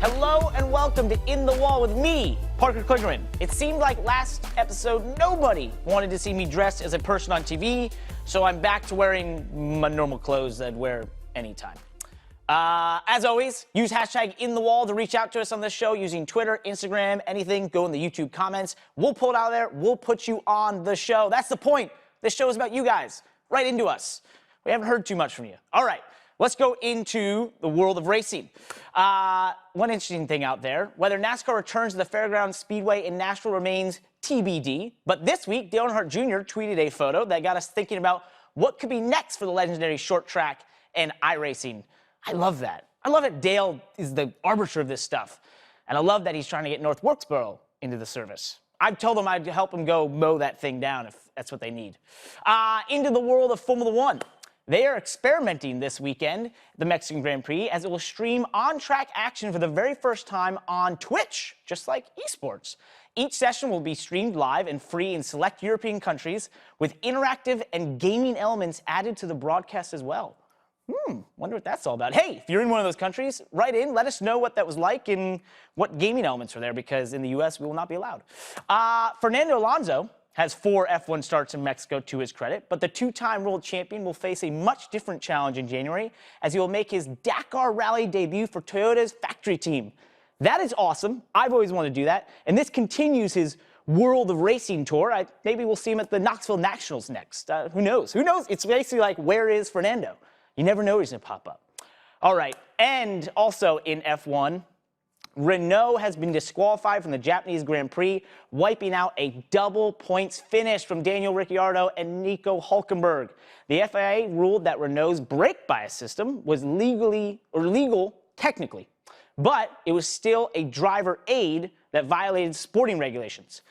Hello and welcome to In the Wall with me, Parker Kligerman. It seemed like last episode nobody wanted to see me dressed as a person on TV, so I'm back to wearing my normal clothes that I'd wear anytime. As always, use hashtag InTheWall to reach out to us on this show using Twitter, Instagram, anything. Go in the YouTube comments. We'll pull it out of there. We'll put you on the show. That's the point. This show is about you guys. Right into us. We haven't heard too much from you. All right, let's go into the world of racing. One interesting thing out there, whether NASCAR returns to the Fairgrounds Speedway in Nashville remains TBD. But this week, Dale Earnhardt Jr. tweeted a photo that got us thinking about what could be next for the legendary short track and iRacing. I love that. I love that Dale is the arbiter of this stuff. And I love that he's trying to get North Wilkesboro into the service. I've told him I'd help him go mow that thing down if that's what they need. Into the world of Formula One. They are experimenting this weekend, the Mexican Grand Prix, as it will stream on-track action for the very first time on Twitch, just like esports. Each session will be streamed live and free in select European countries, with interactive and gaming elements added to the broadcast as well. Wonder what that's all about. Hey, if you're in one of those countries, write in, let us know what that was like and what gaming elements are there, because in the U.S. we will not be allowed. Fernando Alonso has 4 F1 starts in Mexico to his credit, but the 2-time world champion will face a much different challenge in January as he will make his Dakar Rally debut for Toyota's factory team. That is awesome. I've always wanted to do that, and this continues his World of Racing tour. Maybe we'll see him at the Knoxville Nationals next. Who knows? Who knows? It's basically like, where is Fernando? You never know where he's going to pop up. All right, and also in F1, Renault has been disqualified from the Japanese Grand Prix, wiping out a double points finish from Daniel Ricciardo and Nico Hülkenberg. The FIA ruled that Renault's brake bias system was legal technically, but it was still a driver aid that violated sporting regulations.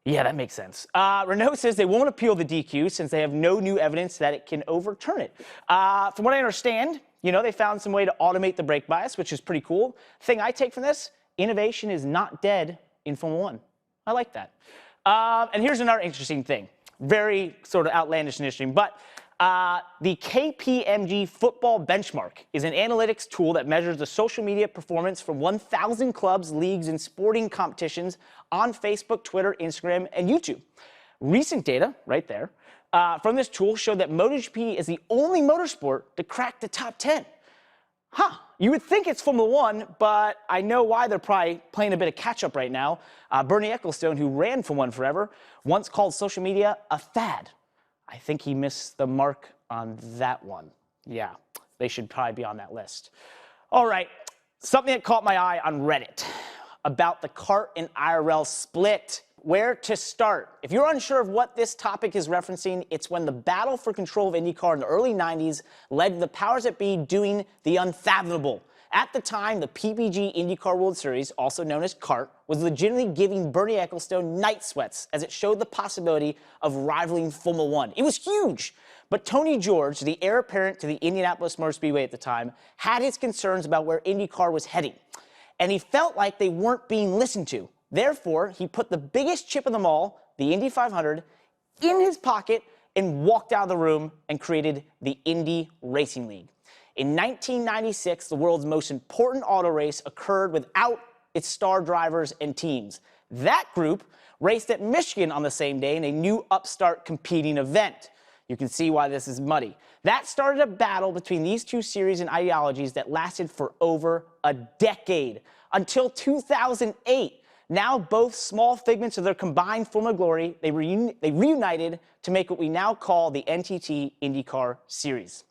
Yeah, that makes sense. Renault says they won't appeal the DQ since they have no new evidence that it can overturn it. From what I understand, they found some way to automate the brake bias, which is pretty cool. Thing I take from this, innovation is not dead in Formula One. I like that. And here's another interesting thing. Very sort of outlandish and interesting, but the KPMG Football Benchmark is an analytics tool that measures the social media performance from 1,000 clubs, leagues, and sporting competitions on Facebook, Twitter, Instagram, and YouTube. Recent data, right there, from this tool showed that MotoGP is the only motorsport to crack the top 10. You would think it's Formula One, but I know why. They're probably playing a bit of catch-up right now. Bernie Ecclestone, who ran Formula One forever, once called social media a fad. I think he missed the mark on that one. Yeah, they should probably be on that list. All right, something that caught my eye on Reddit about the kart and IRL split. Where to start? If you're unsure of what this topic is referencing, it's when the battle for control of IndyCar in the early 90s led to the powers that be doing the unfathomable. At the time, the PPG IndyCar World Series, also known as CART, was legitimately giving Bernie Ecclestone night sweats as it showed the possibility of rivaling Formula One. It was huge. But Tony George, the heir apparent to the Indianapolis Motor Speedway at the time, had his concerns about where IndyCar was heading. And he felt like they weren't being listened to. Therefore, he put the biggest chip of them all, the Indy 500, in his pocket and walked out of the room and created the Indy Racing League. In 1996, the world's most important auto race occurred without its star drivers and teams. That group raced at Michigan on the same day in a new upstart competing event. You can see why this is muddy. That started a battle between these two series and ideologies that lasted for over a decade, until 2008. Now both small figments of their combined former glory, they reunited to make what we now call the NTT IndyCar Series.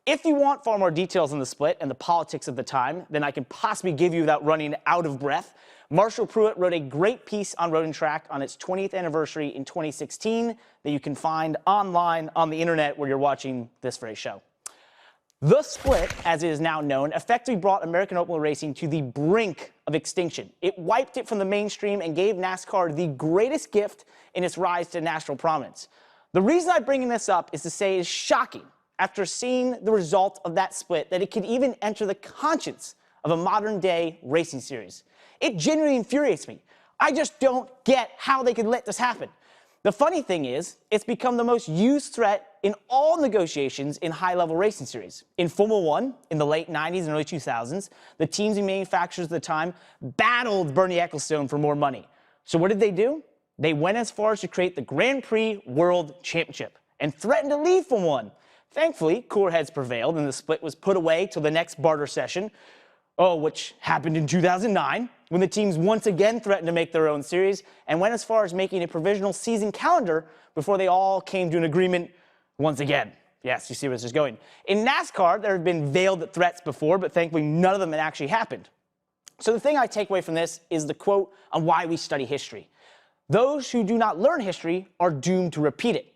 If you want far more details on the split and the politics of the time than I can possibly give you without running out of breath, Marshall Pruitt wrote a great piece on Road and Track on its 20th anniversary in 2016 that you can find online on the internet where you're watching this very show. The split, as it is now known, effectively brought American open wheel racing to the brink of extinction. It wiped it from the mainstream and gave NASCAR the greatest gift in its rise to national prominence. The reason I'm bringing this up is to say it's shocking, after seeing the result of that split, that it could even enter the conscience of a modern-day racing series. It genuinely infuriates me. I just don't get how they could let this happen. The funny thing is, it's become the most used threat in all negotiations in high-level racing series. In Formula One, in the late 90s and early 2000s, the teams and manufacturers at the time battled Bernie Ecclestone for more money. So what did they do? They went as far as to create the Grand Prix World Championship and threatened to leave Formula One. Thankfully, cooler heads prevailed and the split was put away till the next barter session, which happened in 2009, when the teams once again threatened to make their own series and went as far as making a provisional season calendar before they all came to an agreement once again. Yes, you see where this is going. In NASCAR, there have been veiled threats before, but thankfully none of them had actually happened. So the thing I take away from this is the quote on why we study history. Those who do not learn history are doomed to repeat it.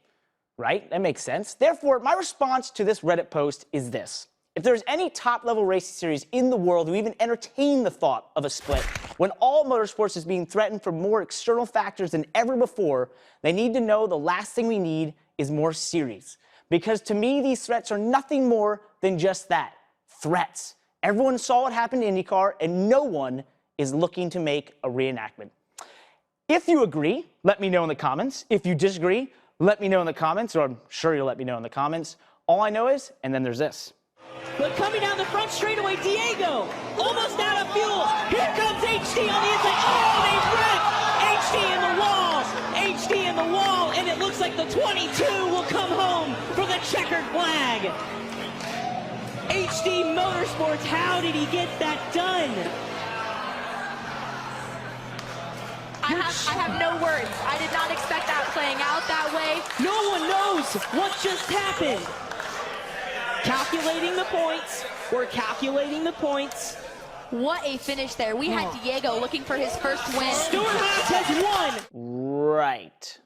Right? That makes sense. Therefore, my response to this Reddit post is this. If there's any top-level racing series in the world who even entertain the thought of a split, when all motorsports is being threatened from more external factors than ever before, they need to know the last thing we need is more series. Because to me, these threats are nothing more than just that, threats. Everyone saw what happened to IndyCar, and no one is looking to make a reenactment. If you agree, let me know in the comments. If you disagree, let me know in the comments, or I'm sure you'll let me know in the comments. All I know is, and then there's this. But coming down the front straightaway, Diego, almost out of fuel. Here comes HD on the inside. Oh, they wrecked. HD in the wall. HD in the wall, and it looks like the 22 will come home for the checkered flag. HD Motorsports, how did he get that done? I have no words. I did not expect that playing out that way. No one knows what just happened. Calculating the points. We're calculating the points. What a finish there. We had Diego looking for his first win. Stuart Haas has won. Right.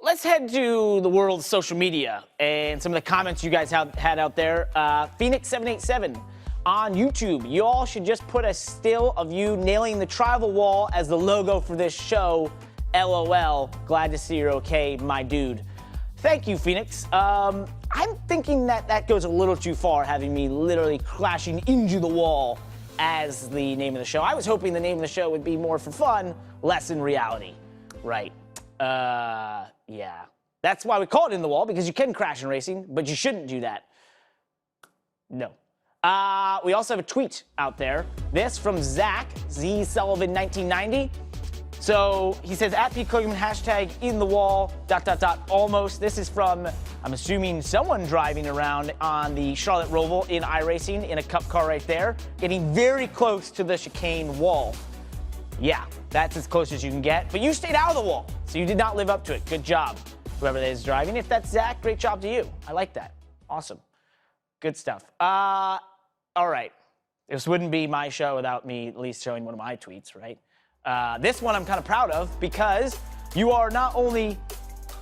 Let's head to the world's social media and some of the comments you guys had out there. Phoenix787 on YouTube. You all should just put a still of you nailing the travel wall as the logo for this show. LOL. Glad to see you're okay, my dude. Thank you, Phoenix. I'm thinking that goes a little too far, having me literally crashing into the wall as the name of the show. I was hoping the name of the show would be more for fun, less in reality. Right. Yeah. That's why we call it In the Wall, because you can crash in racing, but you shouldn't do that. No. We also have a tweet out there. This from Zach, Z Sullivan 1990. So he says, at P. Kligerman, hashtag in the wall, ... almost. This is from, I'm assuming, someone driving around on the Charlotte Roval in iRacing in a cup car right there, getting very close to the chicane wall. Yeah, that's as close as you can get. But you stayed out of the wall, so you did not live up to it. Good job, whoever that is driving. If that's Zach, great job to you. I like that. Awesome. Good stuff. All right. This wouldn't be my show without me at least showing one of my tweets, right? This one I'm kind of proud of because you are not only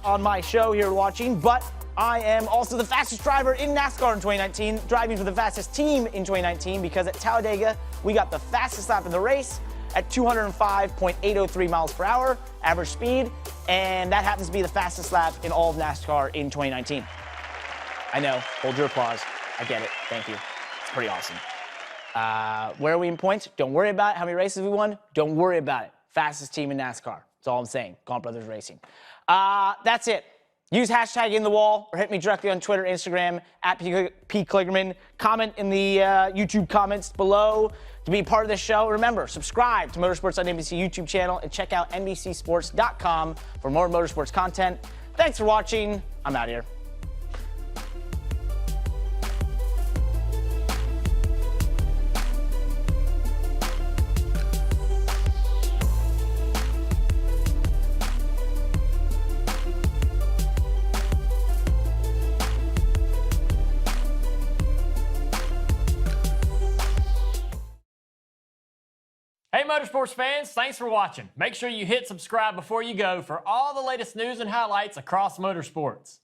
on my show here watching, but I am also the fastest driver in NASCAR in 2019, driving for the fastest team in 2019 because at Talladega, we got the fastest lap in the race at 205.803 miles per hour, average speed, and that happens to be the fastest lap in all of NASCAR in 2019. I know, hold your applause. I get it, thank you. It's pretty awesome. Where are we in points? Don't worry about it. How many races we won? Don't worry about it. Fastest team in NASCAR. That's all I'm saying. Gaunt Brothers Racing. That's it. Use hashtag in the wall or hit me directly on Twitter, Instagram, at P. Kligerman. Comment in the YouTube comments below to be part of this show. Remember, subscribe to Motorsports on NBC YouTube channel and check out NBCSports.com for more motorsports content. Thanks for watching. I'm out of here. Hey Motorsports fans, thanks for watching. Make sure you hit subscribe before you go for all the latest news and highlights across motorsports.